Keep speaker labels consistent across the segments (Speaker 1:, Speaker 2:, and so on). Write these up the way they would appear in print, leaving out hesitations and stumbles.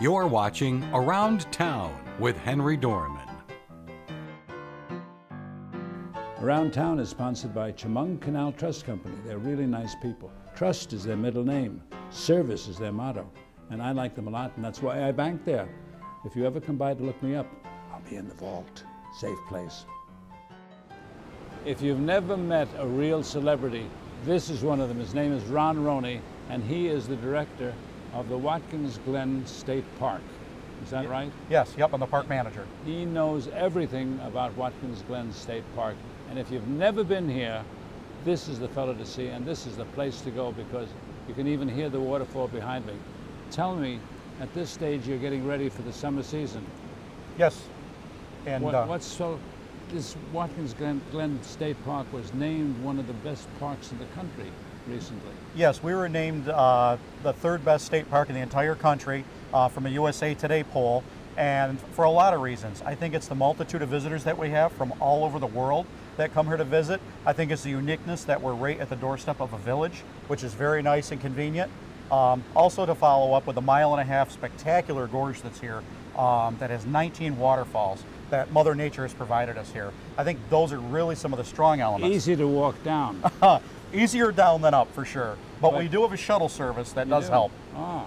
Speaker 1: You're watching Around Town with Henry Dormann.
Speaker 2: Around Town is sponsored by Chemung Canal Trust Company. They're really nice people. Trust is their middle name. Service is their motto. And I like them a lot, and that's why I bank there. If you ever come by to look me up, I'll be in the vault. Safe place. If you've never met a real celebrity, this is one of them. His name is Roney, and he is the director of the Watkins Glen State Park. Is that right?
Speaker 3: Yes, yep, I'm the park manager.
Speaker 2: He knows everything about Watkins Glen State Park. And if you've never been here, this is the fellow to see, and this is the place to go, because you can even hear the waterfall behind me. Tell me, at this stage you're getting ready for the summer season.
Speaker 3: Yes. And
Speaker 2: this Watkins Glen State Park was named one of the best parks in the country recently.
Speaker 3: Yes, we were named the third best state park in the entire country from a USA Today poll, and for a lot of reasons. I think it's the multitude of visitors that we have from all over the world that come here to visit. I think it's the uniqueness that we're right at the doorstep of a village, which is very nice and convenient. Also, to follow up with a 1.5 mile spectacular gorge that's here that has 19 waterfalls that Mother Nature has provided us here. I think those are really some of the strong elements.
Speaker 2: Easy to walk down.
Speaker 3: Easier down than up, for sure. But we do have a shuttle service that does help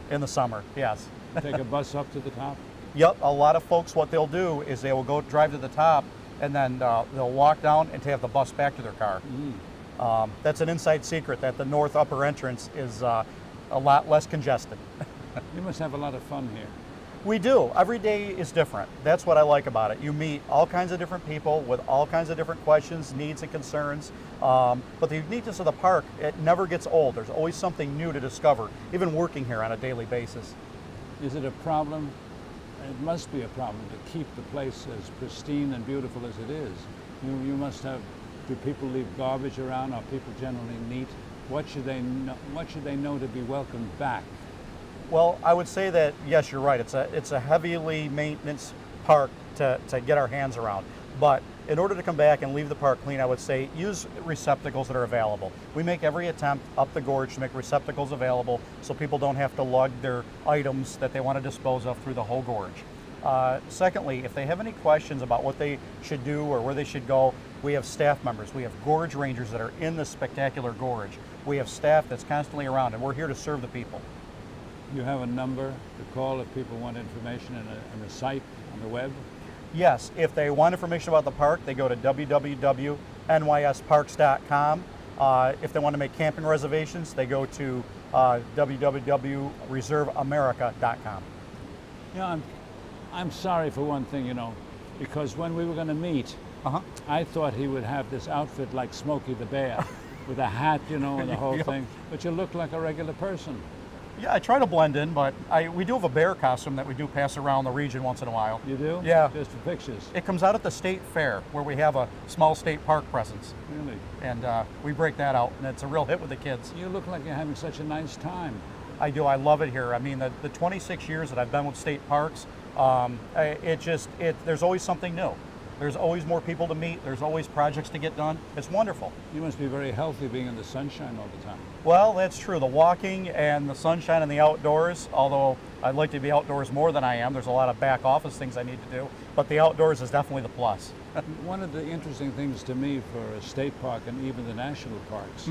Speaker 3: in the summer, yes.
Speaker 2: Take a bus up to the top?
Speaker 3: Yep, a lot of folks, what they'll do is they will go drive to the top, and then they'll walk down and take the bus back to their car. That's an inside secret, that the north upper entrance is a lot less congested.
Speaker 2: You must have a lot of fun here.
Speaker 3: We do. Every day is different. That's what I like about it. You meet all kinds of different people with all kinds of different questions, needs, and concerns. But the uniqueness of the park, it never gets old. There's always something new to discover, even working here on a daily basis.
Speaker 2: Is it a problem? It must be a problem to keep the place as pristine and beautiful as it is. You must have, do people leave garbage around? Are people generally neat? What should they know to be welcomed back?
Speaker 3: Well, I would say that, yes, you're right. It's a heavily maintenance park to get our hands around. But in order to come back and leave the park clean, I would say use receptacles that are available. We make every attempt up the gorge to make receptacles available so people don't have to lug their items that they want to dispose of through the whole gorge. Secondly, if they have any questions about what they should do or where they should go, we have staff members. We have gorge rangers that are in this spectacular gorge. We have staff that's constantly around, and we're here to serve the people.
Speaker 2: You have a number to call if people want information in a site on the web?
Speaker 3: Yes, if they want information about the park, they go to www.nysparks.com. If they want to make camping reservations, they go to www.reserveamerica.com.
Speaker 2: You know, I'm sorry for one thing, you know, because when we were going to meet, I thought he would have this outfit like Smokey the Bear, with a hat, you know, and the whole thing, but you look like a regular person.
Speaker 3: Yeah, I try to blend in, but we do have a bear costume that we do pass around the region once in a while.
Speaker 2: You do?
Speaker 3: Yeah.
Speaker 2: Just for pictures?
Speaker 3: It comes out at the state fair, where we have a small state park presence.
Speaker 2: Really?
Speaker 3: And we break that out, and it's a real hit with the kids.
Speaker 2: You look like you're having such a nice time.
Speaker 3: I do. I love it here. I mean, the 26 years that I've been with state parks, there's always something new. There's always more people to meet. There's always projects to get done. It's wonderful.
Speaker 2: You must be very healthy being in the sunshine all the time.
Speaker 3: Well, that's true. The walking and the sunshine and the outdoors, although I'd like to be outdoors more than I am. There's a lot of back office things I need to do, but the outdoors is definitely the plus.
Speaker 2: One of the interesting things to me for a state park and even the national parks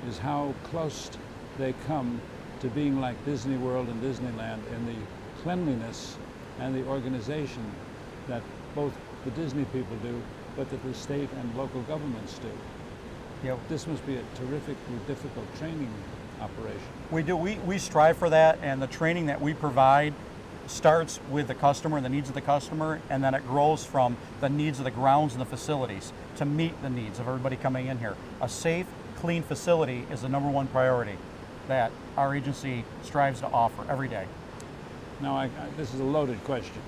Speaker 2: is how close they come to being like Disney World and Disneyland in the cleanliness and the organization that both the Disney people do, but that the state and local governments do.
Speaker 3: Yeah.
Speaker 2: This must be a terrifically difficult training operation.
Speaker 3: We do. We strive for that, and the training that we provide starts with the customer and the needs of the customer, and then it grows from the needs of the grounds and the facilities to meet the needs of everybody coming in here. A safe, clean facility is the #1 priority that our agency strives to offer every day.
Speaker 2: Now, this is a loaded question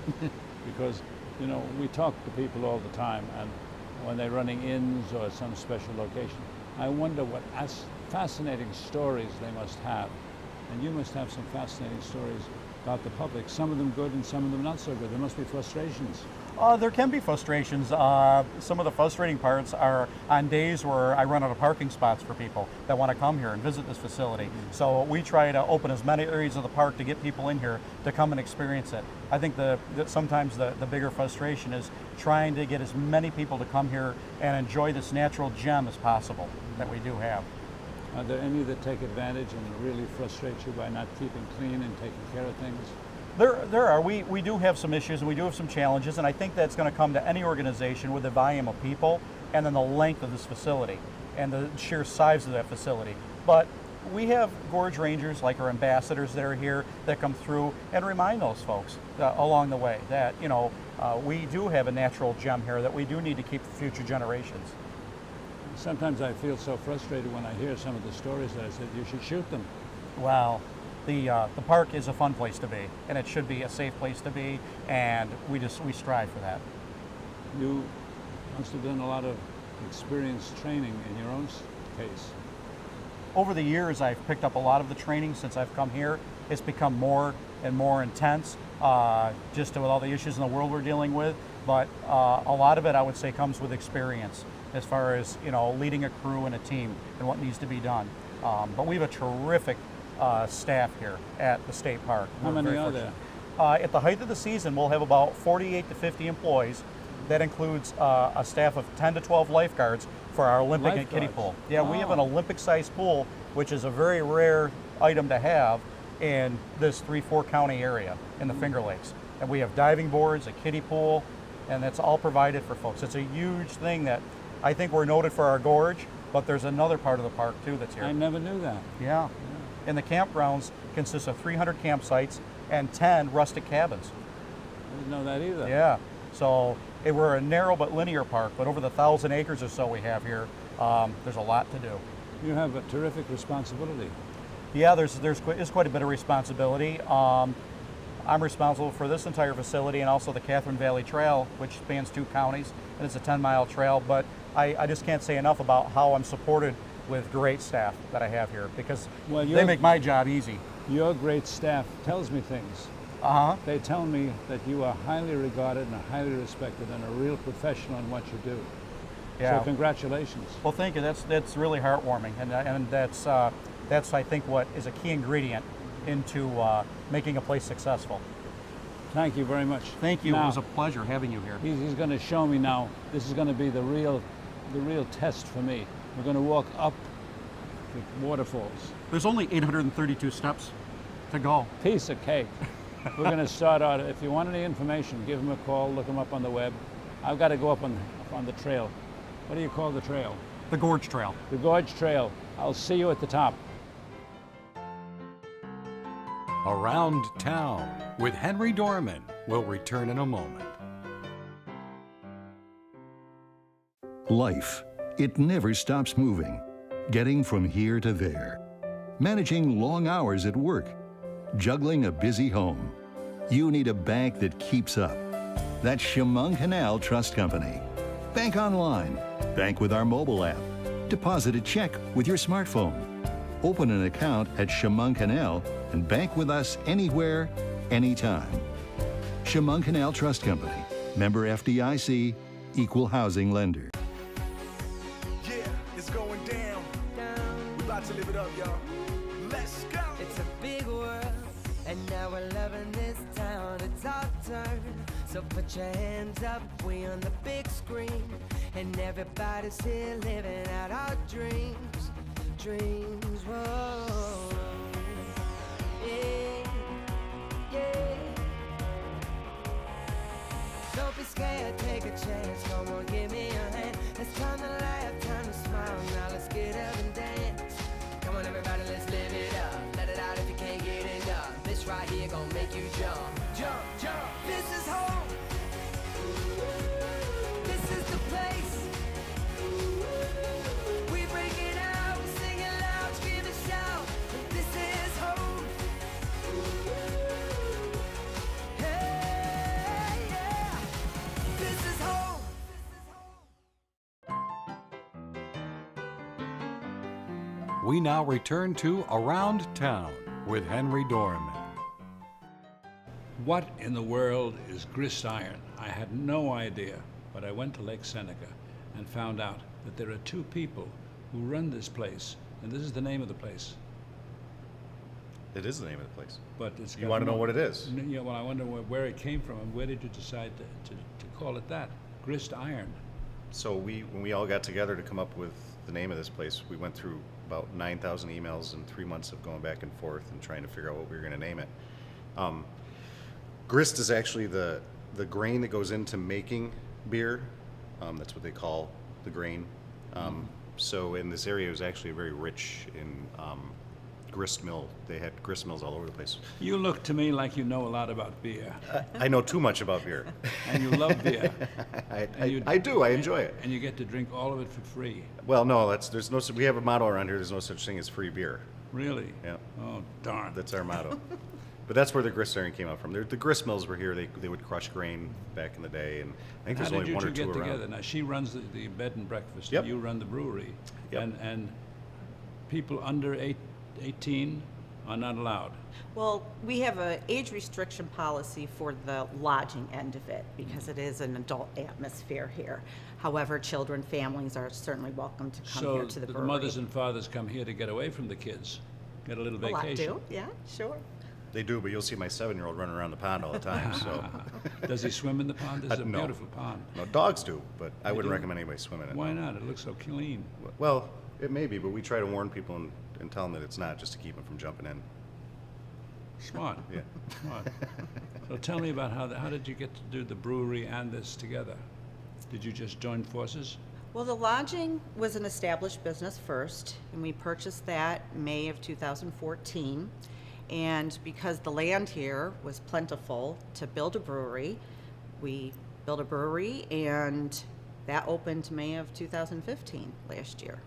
Speaker 2: because, you know, we talk to people all the time, and when they're running inns or some special location, I wonder what fascinating stories they must have. And you must have some fascinating stories about the public. Some of them good and some of them not so good. There must be frustrations.
Speaker 3: There can be frustrations. Some of the frustrating parts are on days where I run out of parking spots for people that want to come here and visit this facility. So we try to open as many areas of the park to get people in here to come and experience it. I think that sometimes the bigger frustration is trying to get as many people to come here and enjoy this natural gem as possible that we do have.
Speaker 2: Are there any that take advantage and really frustrate you by not keeping clean and taking care of things?
Speaker 3: There are. We do have some issues and we do have some challenges, and I think that's going to come to any organization with the volume of people and then the length of this facility and the sheer size of that facility. But we have gorge rangers like our ambassadors that are here that come through and remind those folks along the way that, you know, we do have a natural gem here that we do need to keep for future generations.
Speaker 2: Sometimes I feel so frustrated when I hear some of the stories that I said, you should shoot them.
Speaker 3: Well, the park is a fun place to be, and it should be a safe place to be, and we strive for that.
Speaker 2: You must have done a lot of experience training in your own case.
Speaker 3: Over the years, I've picked up a lot of the training since I've come here. It's become more and more intense, just with all the issues in the world we're dealing with, but a lot of it, I would say, comes with experience as far as, you know, leading a crew and a team and what needs to be done. But we have a terrific staff here at the state park.
Speaker 2: How many are there?
Speaker 3: At the height of the season, we'll have about 48 to 50 employees. That includes a staff of 10 to 12 lifeguards for our Olympic and kiddie pool. Yeah, we have an Olympic-sized pool, which is a very rare item to have in this 3-4 county area in the Finger Lakes. And we have diving boards, a kiddie pool, and that's all provided for folks. It's a huge thing that I think we're noted for our gorge, but there's another part of the park too that's here.
Speaker 2: I never knew that.
Speaker 3: Yeah. And the campgrounds consist of 300 campsites and 10 rustic cabins.
Speaker 2: I didn't know that either.
Speaker 3: Yeah. So we're a narrow but linear park, but over the 1,000 acres or so we have here, there's a lot to do.
Speaker 2: You have a terrific responsibility.
Speaker 3: Yeah, there's quite a bit of responsibility. I'm responsible for this entire facility and also the Catherine Valley Trail, which spans 2 counties, and it's a 10-mile trail, but I just can't say enough about how I'm supported with great staff that I have here, because they make my job easy.
Speaker 2: Your great staff tells me things. They tell me that you are highly regarded and highly respected and a real professional in what you do.
Speaker 3: Yeah.
Speaker 2: So congratulations.
Speaker 3: Well, thank you. That's really heartwarming, and that's I think what is a key ingredient into making a place successful.
Speaker 2: Thank you very much.
Speaker 3: Thank you.
Speaker 2: Now,
Speaker 3: it was a pleasure having you here.
Speaker 2: He's going to show me now. This is going to be the real test for me. We're going to walk up the waterfalls.
Speaker 3: There's only 832 steps to go.
Speaker 2: Piece of cake. We're going to start out. If you want any information, give him a call. Look him up on the web. I've got to go up on the trail. What do you call the trail?
Speaker 3: The Gorge Trail.
Speaker 2: The Gorge Trail. I'll see you at the top.
Speaker 1: Around Town with Henry Dormann will return in a moment.
Speaker 4: Life, it never stops moving. Getting from here to there. Managing long hours at work. Juggling a busy home. You need a bank that keeps up. That's Chemung Canal Trust Company. Bank online. Bank with our mobile app. Deposit a check with your smartphone. Open an account at Chemung Canal and bank with us anywhere, anytime. Chemung Canal Trust Company. Member FDIC. Equal housing lender.
Speaker 5: Yeah, it's going down. We about to live it up, y'all. Let's go.
Speaker 6: It's a big world, and now we're loving this town. It's our turn, so put your hands up. We on the big screen, and everybody's here living out our dreams. Dreams, whoa. Yeah, yeah. Don't be scared, take a chance. Come on, give me a hand. It's time to laugh, time to smile. Now let's get up and dance. Come on, everybody, let's live it up. Let it out if you can't get enough. This right here gon' make you jump, jump, jump. This is home. This is the place. We break it out, we sing it loud, scream and shout. This is home. Hey, yeah. This is home.
Speaker 1: We now return to Around Town with Henry Dormann.
Speaker 2: What in the world is grist iron? I had no idea, but I went to Lake Seneca and found out that there are two people who run this place, and this is the name of the place.
Speaker 7: It is the name of the place.
Speaker 2: But it's
Speaker 7: You
Speaker 2: got
Speaker 7: want to know
Speaker 2: no-
Speaker 7: what it is?
Speaker 2: Yeah, well, I wonder where it came from, and where did you decide to call it that? Grist iron.
Speaker 7: So when we all got together to come up with the name of this place, we went through about 9,000 emails and 3 months of going back and forth and trying to figure out what we were going to name it. Grist is actually the grain that goes into making beer. That's what they call the grain. So in this area, it was actually very rich in grist mill. They had grist mills all over the place.
Speaker 2: You look to me like you know a lot about beer,
Speaker 7: I know too much about beer.
Speaker 2: and you love beer,
Speaker 7: I do. I enjoy it.
Speaker 2: and you get to drink all of it for free.
Speaker 7: Well, no, there's no. We have a motto around here. There's no such thing as free beer.
Speaker 2: Really?
Speaker 7: Yeah.
Speaker 2: Oh, darn.
Speaker 7: That's our motto. But that's where the grist iron came out from. The grist mills were here. They would crush grain back in the day, and I think
Speaker 2: How
Speaker 7: there's
Speaker 2: did
Speaker 7: only
Speaker 2: you
Speaker 7: one
Speaker 2: two
Speaker 7: or two
Speaker 2: get
Speaker 7: around.
Speaker 2: together? Now, she runs the bed and breakfast,
Speaker 7: Yep.
Speaker 2: and you run the brewery.
Speaker 7: Yep.
Speaker 2: And people under 18 are not allowed.
Speaker 8: Well, we have an age restriction policy for the lodging end of it because it is an adult atmosphere here. However, children, families are certainly welcome to come
Speaker 2: So
Speaker 8: here to the brewery.
Speaker 2: mothers and fathers come here to get away from the kids, get a little
Speaker 8: A lot
Speaker 2: vacation.
Speaker 8: do, yeah, sure.
Speaker 7: They do, but you'll see my 7-year-old running around the pond all the time. So
Speaker 2: Does he swim in the pond? This is a
Speaker 7: No.
Speaker 2: beautiful pond.
Speaker 7: no, dogs do, but I wouldn't
Speaker 2: do?
Speaker 7: recommend anybody swim in it.
Speaker 2: Why not? It looks so clean.
Speaker 7: Well, it may be, but we try to warn people and tell them that it's not, just to keep them from jumping in.
Speaker 2: Smart.
Speaker 7: Yeah.
Speaker 2: Smart. So tell me about how did you get to do the brewery and this together? Did you just join forces?
Speaker 8: Well, the lodging was an established business first, and we purchased that May of 2014. And because the land here was plentiful to build a brewery, we built a brewery, and that opened May of 2015, last year.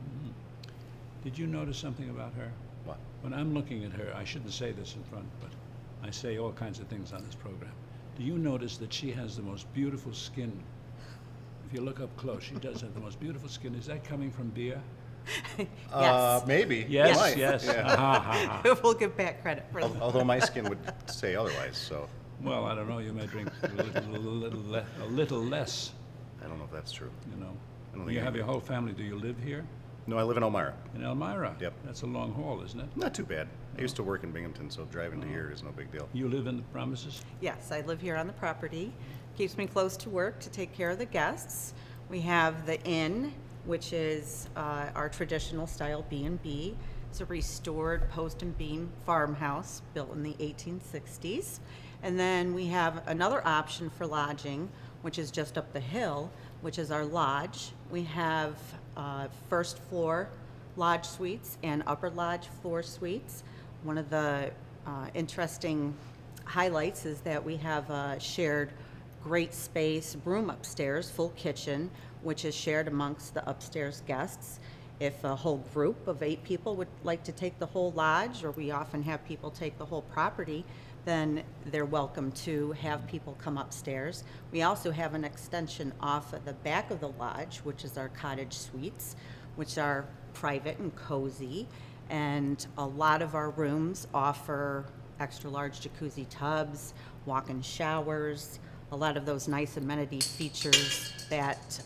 Speaker 2: Did you notice something about her?
Speaker 7: What?
Speaker 2: When I'm looking at her, I shouldn't say this in front, but I say all kinds of things on this program. Do you notice that she has the most beautiful skin? If you look up close, she does have the most beautiful skin. Is that coming from beer?
Speaker 8: Yes.
Speaker 7: Maybe.
Speaker 2: Yes,
Speaker 7: Might.
Speaker 2: yes.
Speaker 7: Yeah.
Speaker 2: Ha, ha, ha.
Speaker 8: We'll give back credit for that.
Speaker 7: Although my skin would say otherwise, so
Speaker 2: Well, I don't know. You may drink a little less,
Speaker 7: I don't know if that's true.
Speaker 2: you know.
Speaker 7: I don't think
Speaker 2: You
Speaker 7: I
Speaker 2: have
Speaker 7: do.
Speaker 2: your whole family. Do you live here?
Speaker 7: No, I live in Elmira.
Speaker 2: In Elmira?
Speaker 7: Yep.
Speaker 2: That's a long haul, isn't it?
Speaker 7: Not too bad. I used to work in Binghamton, so driving to here is no big deal.
Speaker 2: You live in the premises?
Speaker 8: Yes, I live here on the property. Keeps me close to work to take care of the guests. We have the inn, which is our traditional style B&B. It's a restored post and beam farmhouse built in the 1860s. And then we have another option for lodging, which is just up the hill, which is our lodge. We have first floor lodge suites and upper lodge floor suites. One of the interesting highlights is that we have a shared great space room upstairs, full kitchen, which is shared amongst the upstairs guests. If a whole group of 8 people would like to take the whole lodge, or we often have people take the whole property, then they're welcome to have people come upstairs. We also have an extension off of the back of the lodge, which is our cottage suites, which are private and cozy. And a lot of our rooms offer extra large jacuzzi tubs, walk-in showers, a lot of those nice amenity features that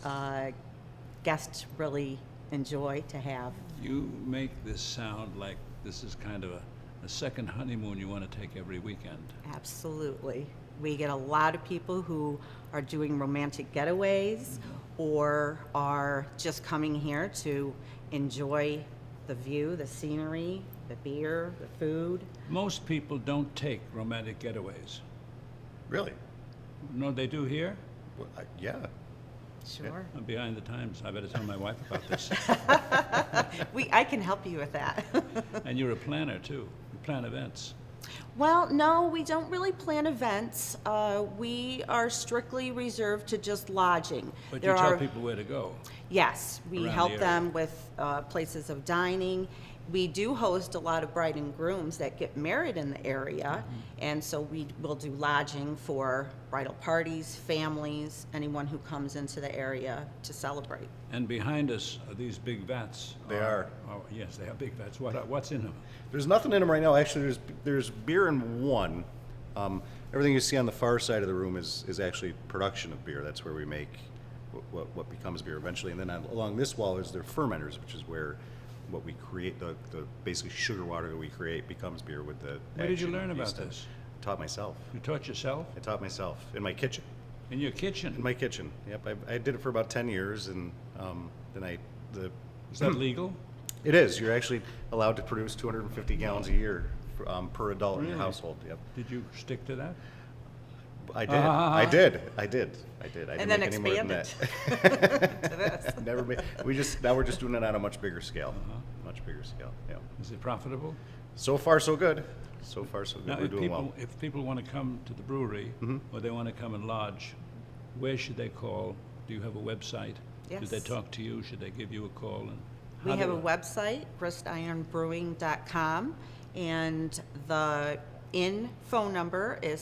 Speaker 8: guests really enjoy to have.
Speaker 2: You make this sound like this is kind of a second honeymoon you want to take every weekend.
Speaker 8: Absolutely. We get a lot of people who are doing romantic getaways or are just coming here to enjoy the view, the scenery, the beer, the food.
Speaker 2: Most people don't take romantic getaways.
Speaker 7: Really?
Speaker 2: No, they do here?
Speaker 7: Well, yeah.
Speaker 8: Sure.
Speaker 2: I'm behind the times. I better tell my wife about this.
Speaker 8: I can help you with that.
Speaker 2: And you're a planner, too. You plan events.
Speaker 8: Well, no, we don't really plan events. We are strictly reserved to just lodging.
Speaker 2: But
Speaker 8: There
Speaker 2: you tell
Speaker 8: are-
Speaker 2: people where to go.
Speaker 8: Yes, we
Speaker 2: around
Speaker 8: help
Speaker 2: the
Speaker 8: them with places of dining. We do host a lot of bride and grooms that get married in the area, and so we will do lodging for bridal parties, families, anyone who comes into the area to celebrate.
Speaker 2: And behind us are these big vats.
Speaker 7: They are.
Speaker 2: Oh, yes, they are big vats. What's in them?
Speaker 7: There's nothing in them right now. Actually, there's beer in one. everything you see on the far side of the room is actually production of beer. That's where we make what becomes beer eventually. And then along this wall is their fermenters, which is where what we create, the basically sugar water that we create becomes beer with the
Speaker 2: Where did you
Speaker 7: action
Speaker 2: learn
Speaker 7: of
Speaker 2: about
Speaker 7: yeast.
Speaker 2: this?
Speaker 7: Taught myself.
Speaker 2: You taught yourself?
Speaker 7: I taught myself in my kitchen.
Speaker 2: In your kitchen?
Speaker 7: In my kitchen. Yep. I did it for about 10 years, and then
Speaker 2: Is that legal?
Speaker 7: It is. You're actually allowed to produce 250 gallons a year per adult in your
Speaker 2: Really?
Speaker 7: household. Yep.
Speaker 2: Did you stick to that?
Speaker 7: I did. I did. I did. I didn't
Speaker 8: And then
Speaker 7: make any more than
Speaker 8: expand
Speaker 7: that.
Speaker 8: to this.
Speaker 7: Never made. Now we're just doing it on a much bigger scale. Much bigger scale. Yeah.
Speaker 2: Is it profitable?
Speaker 7: So far, so good. So far, so good.
Speaker 2: Now,
Speaker 7: We're doing well.
Speaker 2: if people want to come to the brewery or they want to come and lodge, where should they call? Do you have a website? Should they
Speaker 8: Yes.
Speaker 2: talk to you? Should they give you a call? And
Speaker 8: We
Speaker 2: how
Speaker 8: have
Speaker 2: do
Speaker 8: a website, gristironbrewing.com, and the phone number is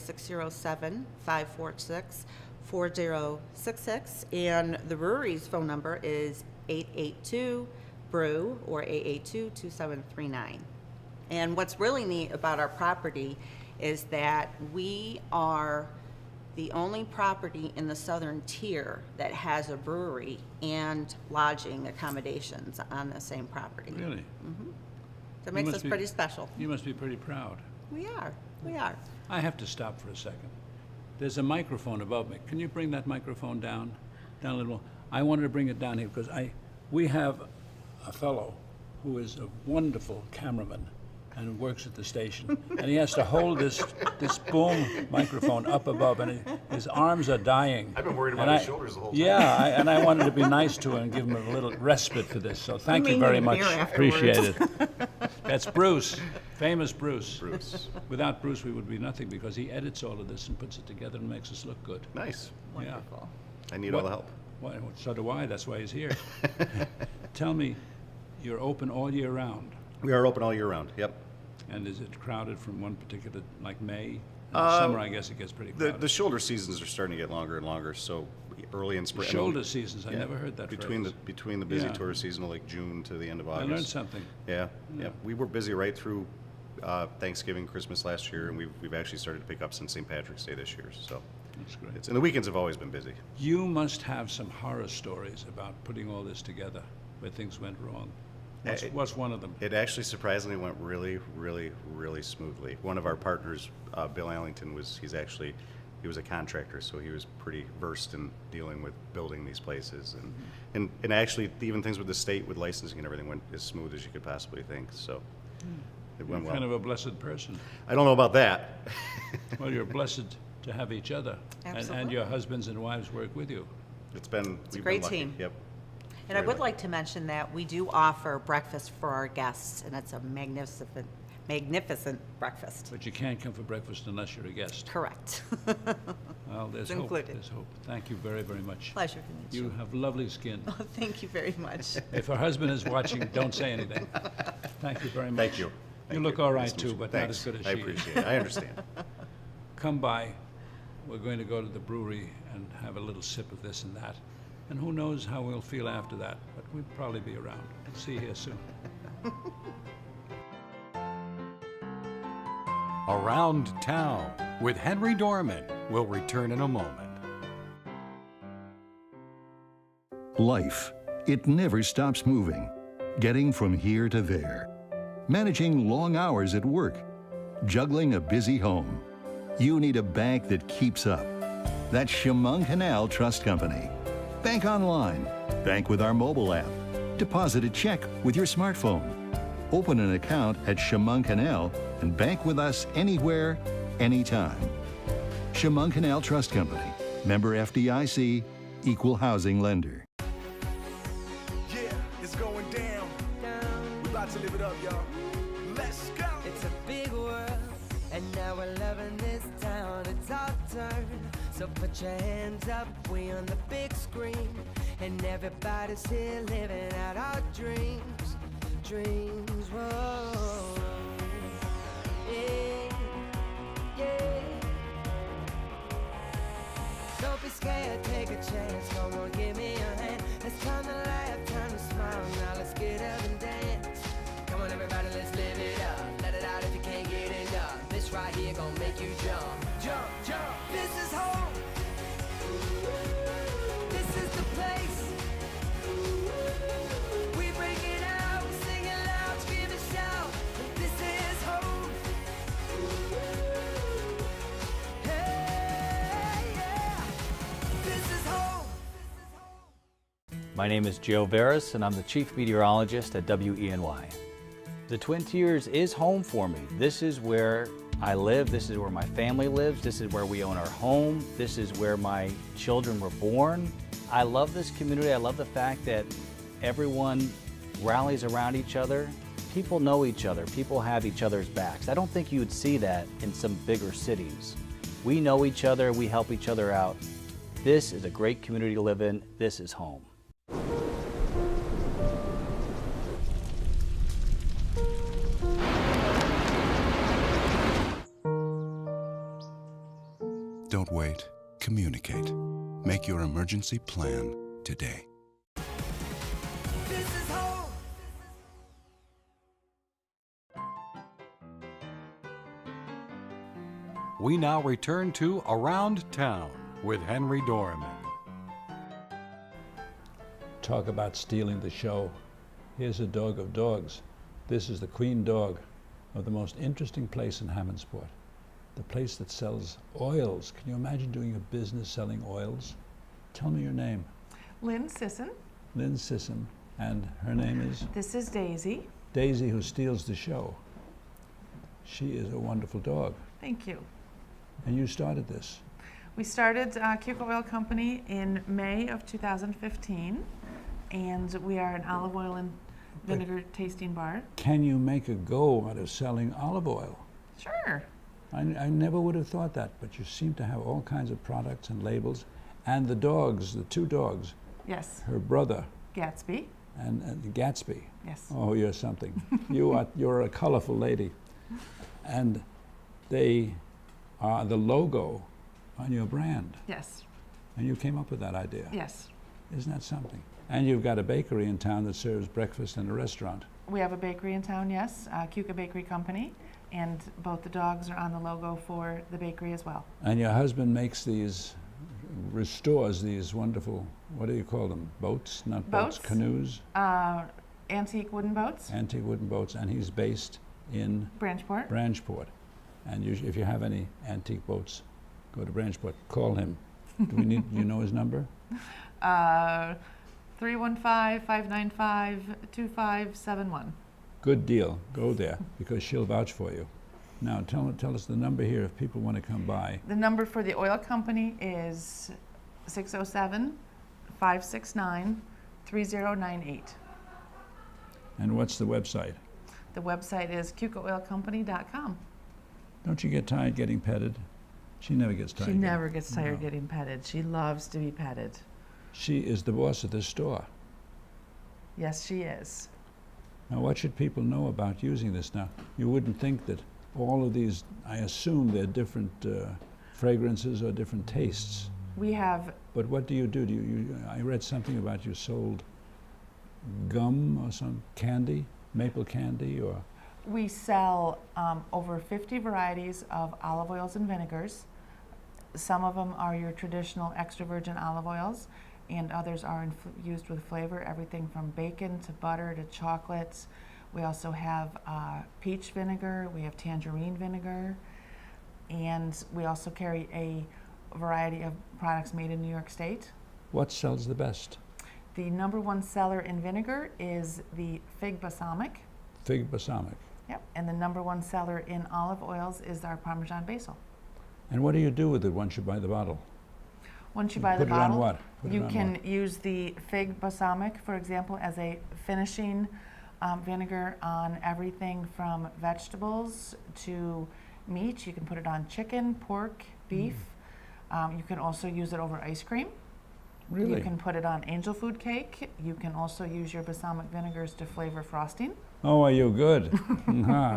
Speaker 8: 607-546-4066, and the brewery's phone number is 882-BREW or 882-2739. And what's really neat about our property is that we are the only property in the southern tier that has a brewery and lodging accommodations on the same property.
Speaker 2: Really?
Speaker 8: That makes
Speaker 2: must
Speaker 8: us
Speaker 2: be-
Speaker 8: pretty special.
Speaker 2: You must be pretty proud.
Speaker 8: We are.
Speaker 2: I have to stop for a second. There's a microphone above me. Can you bring that microphone down a little more? I wanted to bring it down here because we have a fellow who is a wonderful cameraman and works at the station, and he has to hold this boom microphone up above, and his arms are dying.
Speaker 7: I've been worried about
Speaker 2: And
Speaker 7: his shoulders the whole time.
Speaker 2: Yeah, and I wanted to be nice to him and give him a little respite for this. So thank you
Speaker 8: may
Speaker 2: very
Speaker 8: need a
Speaker 2: much.
Speaker 8: beer afterwards.
Speaker 2: Appreciate it. That's Bruce, famous Bruce.
Speaker 7: Bruce.
Speaker 2: Without Bruce, we would be nothing because he edits all of this and puts it together and makes us look good.
Speaker 7: Nice.
Speaker 8: Wonderful.
Speaker 7: I need all the help.
Speaker 2: Well, so do I. That's why he's here. Tell me, you're open all year round,
Speaker 7: We are open all year round. Yep.
Speaker 2: and is it crowded from one particular, like May? In the summer, I guess it gets pretty crowded.
Speaker 7: The shoulder seasons are starting to get longer and longer. So early in spring.
Speaker 2: Shoulder seasons, I never heard that
Speaker 7: between
Speaker 2: phrase.
Speaker 7: the busy
Speaker 2: Yeah.
Speaker 7: tourist season, like June to the end of
Speaker 2: I
Speaker 7: August.
Speaker 2: learned something.
Speaker 7: Yeah. We were busy right through Thanksgiving, Christmas last year, and we've actually started to pick up since St. Patrick's Day this year. So
Speaker 2: That's great.
Speaker 7: and the weekends have always been busy.
Speaker 2: You must have some horror stories about putting all this together where things went wrong. What's one of them?
Speaker 7: It actually surprisingly went really, really, really smoothly. One of our partners, Bill Allington, he was a contractor, so he was pretty versed in dealing with building these places, and actually even things with the state with licensing and everything went as smooth as you could possibly think. So it
Speaker 2: You're
Speaker 7: went well.
Speaker 2: kind of a blessed person.
Speaker 7: I don't know about that.
Speaker 2: Well, you're blessed to have each other. And
Speaker 8: Absolutely.
Speaker 2: your husbands and wives work with you.
Speaker 7: It's been
Speaker 8: a
Speaker 7: we've
Speaker 8: great
Speaker 7: been lucky.
Speaker 8: team.
Speaker 7: Yep.
Speaker 8: And I
Speaker 7: Very
Speaker 8: would
Speaker 7: lucky.
Speaker 8: like to mention that we do offer breakfast for our guests, and it's a magnificent breakfast.
Speaker 2: But you can't come for breakfast unless you're a guest.
Speaker 8: Correct.
Speaker 2: Well, there's
Speaker 8: It's
Speaker 2: hope.
Speaker 8: included.
Speaker 2: There's hope. Thank you very, very much.
Speaker 8: Pleasure to meet
Speaker 2: You
Speaker 8: you.
Speaker 2: have lovely skin.
Speaker 8: Thank you very much.
Speaker 2: If her husband is watching, don't say anything. Thank you very much.
Speaker 7: Thank you.
Speaker 2: You
Speaker 7: Thank
Speaker 2: look
Speaker 7: you.
Speaker 2: all
Speaker 7: Nice
Speaker 2: right
Speaker 7: to meet
Speaker 2: too,
Speaker 7: you.
Speaker 2: but
Speaker 7: Thanks.
Speaker 2: not as good as
Speaker 7: I
Speaker 2: she is.
Speaker 7: appreciate it. I understand.
Speaker 2: Come by. We're going to go to the brewery and have a little sip of this and that. And who knows how we'll feel after that, but we'll probably be around. See you here soon.
Speaker 1: Around Town with Henry Dormann will return in a moment.
Speaker 4: Life, it never stops moving. Getting from here to there. Managing long hours at work. Juggling a busy home. You need a bank that keeps up. That's Chemung Canal Trust Company. Bank online. Bank with our mobile app. Deposit a check with your smartphone. Open an account at Chemung Canal and bank with us anywhere, anytime. Chemung Canal Trust Company. Member FDIC. Equal housing lender.
Speaker 5: Yeah, it's going down. We about to live it up, y'all. Let's go.
Speaker 6: It's a big world, and now we're loving this town. It's our turn, so put your hands up. We on the big screen, and everybody's here living out our dreams. Dreams, whoa. Yeah, yeah. Don't be scared, take a chance. Come on, give me a hand. It's time to laugh, time to smile. Now let's get up and dance. Come on, everybody, let's live it up. Let it out if you can't get enough. This right here gon' make you jump, jump, jump.
Speaker 9: My name is Joe Veras, and I'm the Chief Meteorologist at WENY. The Twin Tiers is home for me. This is where I live, this is where my family lives, this is where we own our home, this is where my children were born. I love this community. I love the fact that everyone rallies around each other. People know each other, people have each other's backs. I don't think you would see that in some bigger cities. We know each other, we help each other out. This is a great community to live in. This is home.
Speaker 10: Don't wait. Communicate. Make your emergency plan today.
Speaker 6: This is home.
Speaker 1: We now return to Around Town with Henry Dormann.
Speaker 2: Talk about stealing the show. Here's a dog of dogs. This is the queen dog of the most interesting place in Hammondsport. The place that sells oils. Can you imagine doing a business selling oils? Tell me your name.
Speaker 11: Lynn Sisson.
Speaker 2: Lynn Sisson. And her name is?
Speaker 11: This is Daisy.
Speaker 2: Daisy, who steals the show. She is a wonderful dog.
Speaker 11: Thank you.
Speaker 2: And you started this.
Speaker 11: We started QAQ Oil Company in May of 2015, and we are an olive oil and vinegar tasting bar.
Speaker 2: Can you make a go out of selling olive oil?
Speaker 11: Sure.
Speaker 2: I never would have thought that, but you seem to have all kinds of products and labels. And the dogs, the two dogs.
Speaker 11: Yes.
Speaker 2: Her brother.
Speaker 11: Gatsby.
Speaker 2: And Gatsby.
Speaker 11: Yes.
Speaker 2: Oh, you're something. You're a colorful lady. And they are the logo on your brand.
Speaker 11: Yes.
Speaker 2: And you came up with that idea.
Speaker 11: Yes.
Speaker 2: Isn't that something? And you've got a bakery in town that serves breakfast and a restaurant.
Speaker 11: We have a bakery in town, yes, QAQ Company, and both the dogs are on the logo for the bakery as well.
Speaker 2: And your husband makes these, restores these wonderful, what do you call them? Boats? Not boats, canoes?
Speaker 11: Antique wooden boats.
Speaker 2: Antique wooden boats, and he's based in?
Speaker 11: Branchport.
Speaker 2: Branchport. And if you have any antique boats, go to Branchport. Call him. Do you know his number?
Speaker 11: 315-595-2571.
Speaker 2: Good deal. Go there, because she'll vouch for you. Now, tell us the number here if people want to come by.
Speaker 11: The number for the oil company is 607-569-3098.
Speaker 2: And what's the website?
Speaker 11: The website is QAQoilCompany.com.
Speaker 2: Don't you get tired getting petted? She never gets tired.
Speaker 11: She never gets tired getting petted. She loves to be petted.
Speaker 2: She is the boss of this store.
Speaker 11: Yes, she is.
Speaker 2: Now, what should people know about using this now? You wouldn't think that all of these, I assume they're different fragrances or different tastes.
Speaker 11: We have...
Speaker 2: But what do? I read something about you sold gum or some candy, maple candy, or?
Speaker 11: We sell over 50 varieties of olive oils and vinegars. Some of them are your traditional extra virgin olive oils, and others are used with flavor, everything from bacon to butter to chocolates. We also have peach vinegar, we have tangerine vinegar, and we also carry a variety of products made in New York State.
Speaker 2: What sells the best?
Speaker 11: The #1 seller in vinegar is the fig balsamic.
Speaker 2: Fig balsamic.
Speaker 11: Yep, and the #1 seller in olive oils is our Parmesan basil.
Speaker 2: And what do you do with it once you buy the bottle?
Speaker 11: Once you buy the bottle,
Speaker 2: what?
Speaker 11: You can use the fig balsamic, for example, as a finishing vinegar on everything from vegetables to meat. You can put it on chicken, pork, beef. You can also use it over ice cream.
Speaker 2: Really?
Speaker 11: You can put it on angel food cake. You can also use your balsamic vinegars to flavor frosting.
Speaker 2: Oh, are you good?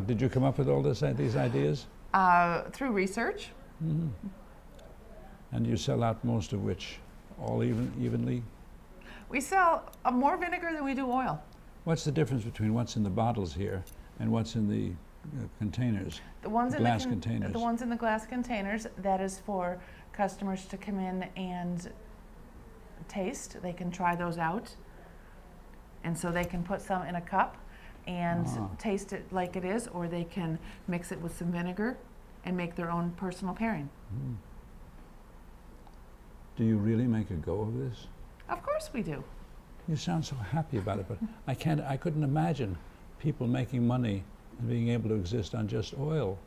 Speaker 2: Did you come up with all these ideas?
Speaker 11: Through research.
Speaker 2: Mm-hmm. And you sell out most of which? All evenly?
Speaker 11: We sell more vinegar than we do oil.
Speaker 2: What's the difference between what's in the bottles here and what's in the containers?
Speaker 11: The ones in
Speaker 2: glass containers.
Speaker 11: The ones in the glass containers, that is for customers to come in and taste. They can try those out. And so they can put some in a cup and taste it like it is, or they can mix it with some vinegar and make their own personal pairing.
Speaker 2: Mm. Do you really make a go of this?
Speaker 11: Of course we do.
Speaker 2: You sound so happy about it, but I couldn't imagine people making money and being able to exist on just oil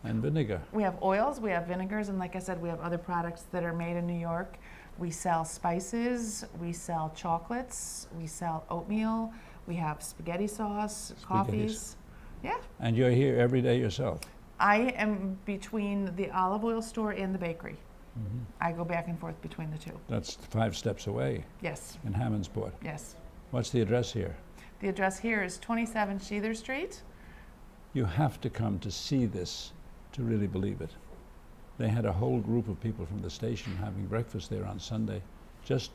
Speaker 2: and vinegar.
Speaker 11: We have oils, we have vinegars, and like I said, we have other products that are made in New York. We sell spices, we sell chocolates, we sell oatmeal, we have spaghetti sauce, coffees. Yeah.
Speaker 2: And you're here every day yourself?
Speaker 11: I am between the olive oil store and the bakery.
Speaker 2: Mm-hmm.
Speaker 11: I go back and forth between the two.
Speaker 2: That's 5 steps away.
Speaker 11: Yes.
Speaker 2: In Hammondsport.
Speaker 11: Yes.
Speaker 2: What's the address here?
Speaker 11: The address here is 27 Sheather Street.
Speaker 2: You have to come to see this to really believe it. They had a whole group of people from the station having breakfast there on Sunday, just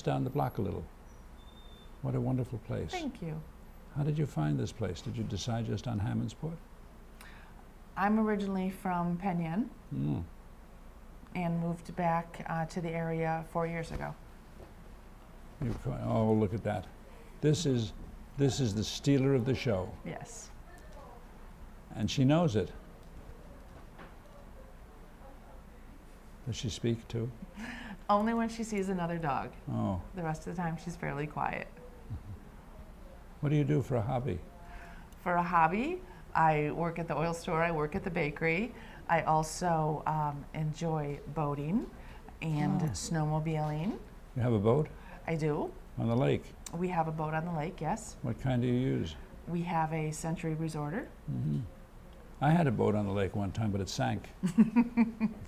Speaker 2: down the block a little. What a wonderful place.
Speaker 11: Thank you.
Speaker 2: How did you find this place? Did you decide just on Hammondsport?
Speaker 11: I'm originally from Penn Yan
Speaker 2: Mm.
Speaker 11: and moved back to the area 4 years ago.
Speaker 2: Oh, look at that. This is the stealer of the show.
Speaker 11: Yes.
Speaker 2: And she knows it. Does she speak too?
Speaker 11: Only when she sees another dog.
Speaker 2: Oh.
Speaker 11: The rest of the time she's fairly quiet.
Speaker 2: What do you do for a hobby?
Speaker 11: For a hobby, I work at the oil store, I work at the bakery. I also enjoy boating and snowmobiling.
Speaker 2: You have a boat?
Speaker 11: I do.
Speaker 2: On the lake?
Speaker 11: We have a boat on the lake, yes.
Speaker 2: What kind do you use?
Speaker 11: We have a Century Resorter.
Speaker 2: Mm-hmm. I had a boat on the lake one time, but it sank.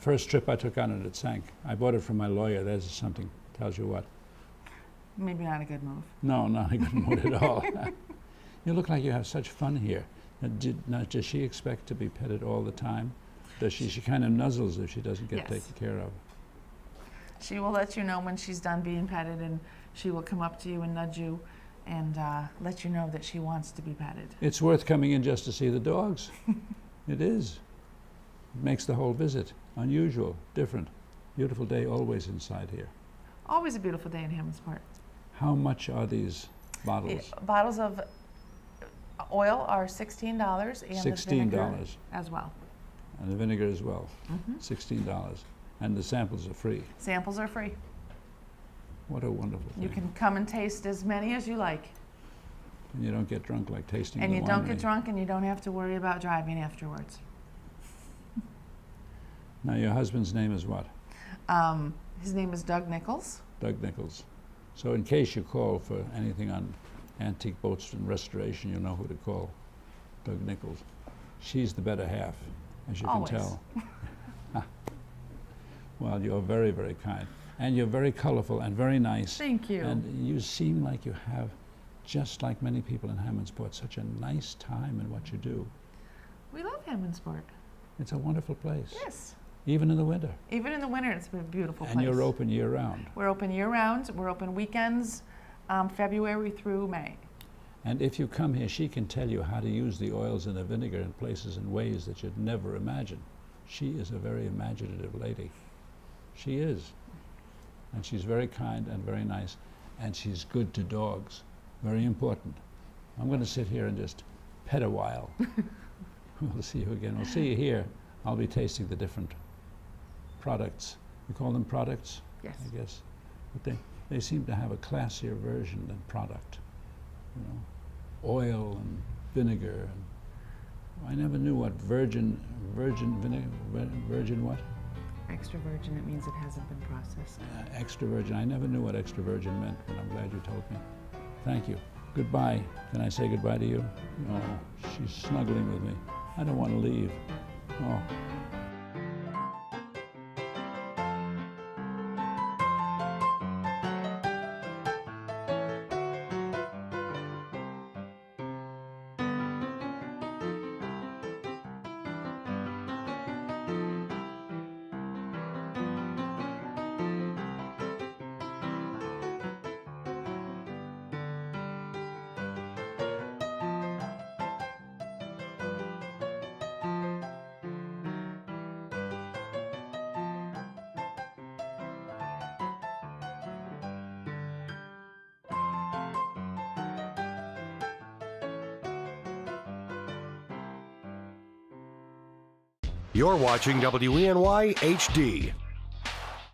Speaker 2: First trip I took on it, it sank. I bought it from my lawyer. There's something, tells you what.
Speaker 11: Maybe not a good move.
Speaker 2: No, not a good mood at all. You look like you have such fun here. Now, does she expect to be petted all the time? Does she? She kind of nuzzles if she doesn't get taken care of.
Speaker 11: She will let you know when she's done being petted, and she will come up to you and nudge you and let you know that she wants to be petted.
Speaker 2: It's worth coming in just to see the dogs. It is. It makes the whole visit unusual, different. Beautiful day always inside here.
Speaker 11: Always a beautiful day in Hammondsport.
Speaker 2: How much are these bottles?
Speaker 11: Bottles of oil are $16 and
Speaker 2: $16
Speaker 11: the vinegar as well.
Speaker 2: And the vinegar as well,
Speaker 11: Mm-hmm.
Speaker 2: $16. And the samples are free.
Speaker 11: Samples are free.
Speaker 2: What a wonderful thing.
Speaker 11: You can come and taste as many as you like.
Speaker 2: And you don't get drunk like tasting
Speaker 11: And
Speaker 2: the
Speaker 11: you don't get
Speaker 2: winery.
Speaker 11: drunk, and you don't have to worry about driving afterwards.
Speaker 2: Now, your husband's name is what?
Speaker 11: His name is Doug Nichols.
Speaker 2: Doug Nichols. So in case you call for anything on antique boats and restoration, you'll know who to call. Doug Nichols. She's the better half, as you
Speaker 11: Always.
Speaker 2: can tell. Well, you're very, very kind. And you're very colorful and very nice.
Speaker 11: Thank you.
Speaker 2: And you seem like you have, just like many people in Hammondsport, such a nice time in what you do.
Speaker 11: We love Hammondsport.
Speaker 2: It's a wonderful place.
Speaker 11: Yes.
Speaker 2: Even in the winter.
Speaker 11: Even in the winter, it's a beautiful place.
Speaker 2: And you're open year-round.
Speaker 11: We're open year-round. We're open weekends, February through May.
Speaker 2: And if you come here, she can tell you how to use the oils and the vinegar in places and ways that you'd never imagine. She is a very imaginative lady. She is. And she's very kind and very nice. And she's good to dogs. Very important. I'm going to sit here and just pet a while. We'll see you again. We'll see you here. I'll be tasting the different products. You call them products?
Speaker 11: Yes.
Speaker 2: I guess. But they seem to have a classier version than product. You know, oil and vinegar. And I never knew what virgin vinegar, virgin what?
Speaker 11: Extra virgin, it means it hasn't been processed.
Speaker 2: Extra virgin. I never knew what extra virgin meant, but I'm glad you told me. Thank you. Goodbye. Can I say goodbye to you? Oh, she's snuggling with me. I don't want to leave. Oh.
Speaker 12: You're watching WENY HD.